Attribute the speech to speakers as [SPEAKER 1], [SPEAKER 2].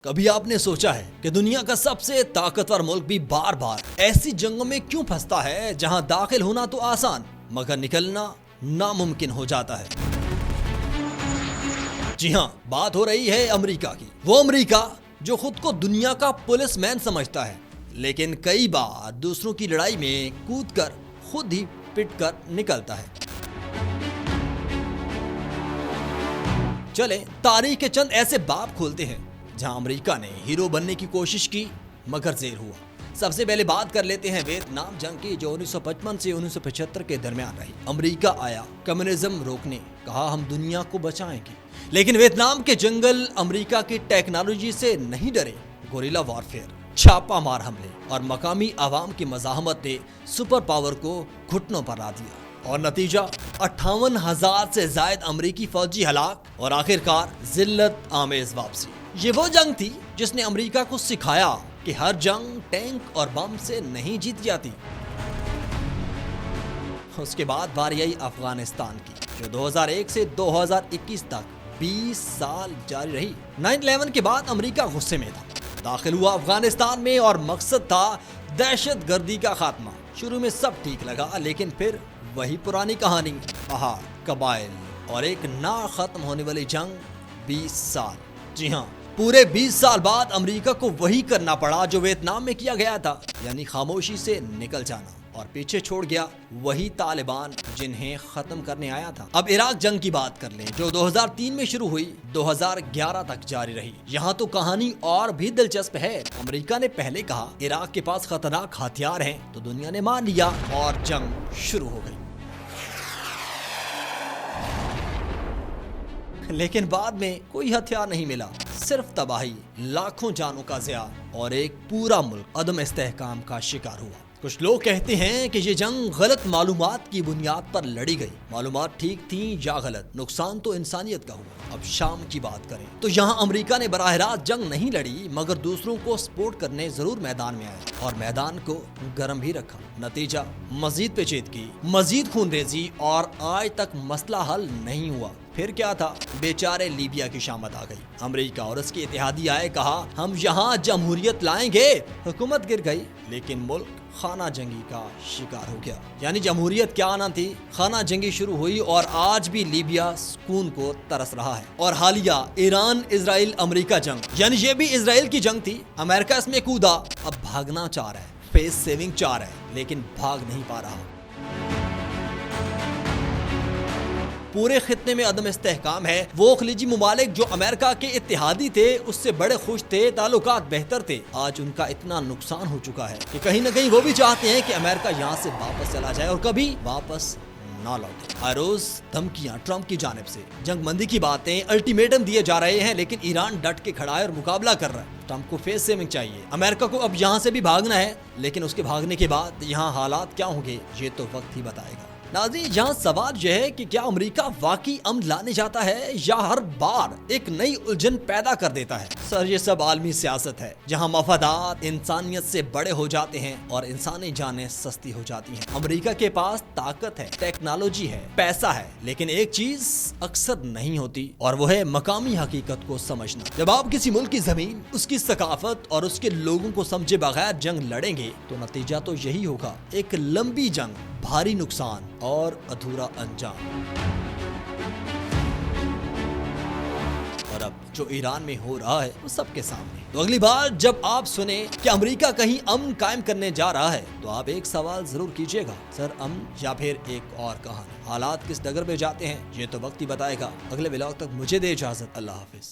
[SPEAKER 1] کبھی آپ نے سوچا ہے کہ دنیا کا سب سے طاقتور ملک بھی بار بار ایسی جنگوں میں کیوں پھنستا ہے جہاں داخل ہونا تو آسان مگر نکلنا ناممکن ہو جاتا ہے؟ جی ہاں، بات ہو رہی ہے امریکہ کی۔ وہ امریکہ جو خود کو دنیا کا پولیس مین سمجھتا ہے لیکن کئی بار دوسروں کی لڑائی میں کود کر خود ہی پٹ کر نکلتا ہے۔ چلیں تاریخ کے چند ایسے باب کھولتے ہیں جہاں امریکہ نے ہیرو بننے کی کوشش کی مگر زیر ہوا۔ سب سے پہلے بات کر لیتے ہیں ویتنام جنگ کی جو 1955 سے 1975 کے درمیان رہی۔ امریکہ آیا کمیونزم روکنے، کہا ہم دنیا کو بچائیں گے، لیکن ویتنام کے جنگل امریکہ کی ٹیکنالوجی سے نہیں ڈرے۔ گوریلا وارفیئر، چھاپا مار حملے اور مقامی عوام کی مزاحمت نے سپر پاور کو گھٹنوں پر لا دیا اور نتیجہ 58,000 سے زائد امریکی فوجی ہلاک اور آخرکار ذلت آمیز واپسی۔ یہ وہ جنگ تھی جس نے امریکہ کو سکھایا کہ ہر جنگ ٹینک اور بم سے نہیں جیت جاتی۔ اس کے بعد باری آئی افغانستان کی جو 2001 سے 2021 تک 20 سال جاری رہی۔ 9/11 کے بعد امریکہ غصے میں تھا، داخل ہوا افغانستان میں اور مقصد تھا دہشت گردی کا خاتمہ۔ شروع میں سب ٹھیک لگا لیکن پھر وہی پرانی کہانی، پہاڑ، قبائل اور ایک نہ ختم ہونے والی جنگ۔ 20 سال، جی ہاں، پورے 20 سال بعد امریکہ کو وہی کرنا پڑا جو ویتنام میں کیا گیا تھا، یعنی خاموشی سے نکل جانا، اور پیچھے چھوڑ گیا وہی طالبان جنہیں ختم کرنے آیا تھا۔ اب عراق جنگ کی بات کر لیں جو 2003 میں شروع ہوئی، 2011 تک جاری رہی۔ یہاں تو کہانی اور بھی دلچسپ ہے۔ امریکہ نے پہلے کہا عراق کے پاس خطرناک ہتھیار ہیں تو دنیا نے مان لیا اور جنگ شروع ہو گئی، لیکن بعد میں کوئی ہتھیار نہیں ملا، صرف تباہی، لاکھوں جانوں کا ضیاع اور ایک پورا ملک عدم استحکام کا شکار ہوا۔ کچھ لوگ کہتے ہیں کہ یہ جنگ غلط معلومات کی بنیاد پر لڑی گئی۔ معلومات ٹھیک تھیں یا غلط، نقصان تو انسانیت کا ہوا۔ اب شام کی بات کریں تو یہاں امریکہ نے براہ راست جنگ نہیں لڑی مگر دوسروں کو سپورٹ کرنے ضرور میدان میں آیا اور میدان کو گرم بھی رکھا۔ نتیجہ مزید پیچیدگی، مزید خون ریزی اور آج تک مسئلہ حل نہیں ہوا۔ پھر کیا تھا؟ بیچارے لیبیا کی شامت آ گئی۔ امریکہ اور اس کے اتحادی آئے، کہا ہم یہاں جمہوریت لائیں گے، حکومت گر گئی لیکن ملک خانہ جنگی کا شکار ہو گیا۔ یعنی جمہوریت کیا آنا تھی، خانہ جنگی شروع ہوئی اور آج بھی لیبیا سکون کو ترس رہا ہے۔ اور حالیہ ایران اسرائیل امریکہ جنگ، یعنی یہ بھی اسرائیل کی جنگ تھی، امریکہ اس میں کودا، اب بھاگنا چاہ رہا ہے، فیس سیونگ چاہ رہا ہے لیکن بھاگ نہیں پا رہا۔ پورے خطے میں عدم استحکام ہے۔ وہ خلیجی ممالک جو امریکہ کے اتحادی تھے اس سے بڑے خوش تھے، تعلقات بہتر تھے، آج ان کا اتنا نقصان ہو چکا ہے کہ کہیں نہ کہیں وہ بھی چاہتے ہیں کہ امریکہ یہاں سے واپس چلا جائے اور کبھی واپس نہ لوٹے۔ ہر روز دھمکیاں ٹرمپ کی جانب سے، جنگ بندی کی باتیں، الٹیمیٹم دیے جا رہے ہیں لیکن ایران ڈٹ کے کھڑا ہے اور مقابلہ کر رہا ہے۔ ٹرمپ کو فیس سیونگ چاہیے، امریکہ کو اب یہاں سے بھی بھاگنا ہے، لیکن اس کے بھاگنے کے بعد یہاں حالات کیا ہوں گے یہ تو وقت ہی بتائے گا۔ ناظرین، یہاں سوال یہ ہے کہ کیا امریکہ واقعی امن لانے جاتا ہے یا ہر بار ایک نئی الجھن پیدا کر دیتا ہے؟ سر، یہ سب عالمی سیاست ہے جہاں مفادات انسانیت سے بڑے ہو جاتے ہیں اور انسانی جانیں سستی ہو جاتی ہیں۔ امریکہ کے پاس طاقت ہے، ٹیکنالوجی ہے، پیسہ ہے، لیکن ایک چیز اکثر نہیں ہوتی اور وہ ہے مقامی حقیقت کو سمجھنا۔ جب آپ کسی ملک کی زمین، اس کی ثقافت اور اس کے لوگوں کو سمجھے بغیر جنگ لڑیں گے تو نتیجہ تو یہی ہوگا، ایک لمبی جنگ، بھاری نقصان اور ادھورا انجام۔ اور اب جو ایران میں ہو رہا ہے وہ سب کے سامنے۔ تو اگلی بار جب آپ سنیں کہ امریکہ کہیں امن قائم کرنے جا رہا ہے تو آپ ایک سوال ضرور کیجیے گا، سر امن یا پھر ایک اور کہانی؟ حالات کس ڈگر پہ جاتے ہیں یہ تو وقت ہی بتائے گا۔ اگلے ولاگ تک مجھے دے اجازت، اللہ حافظ۔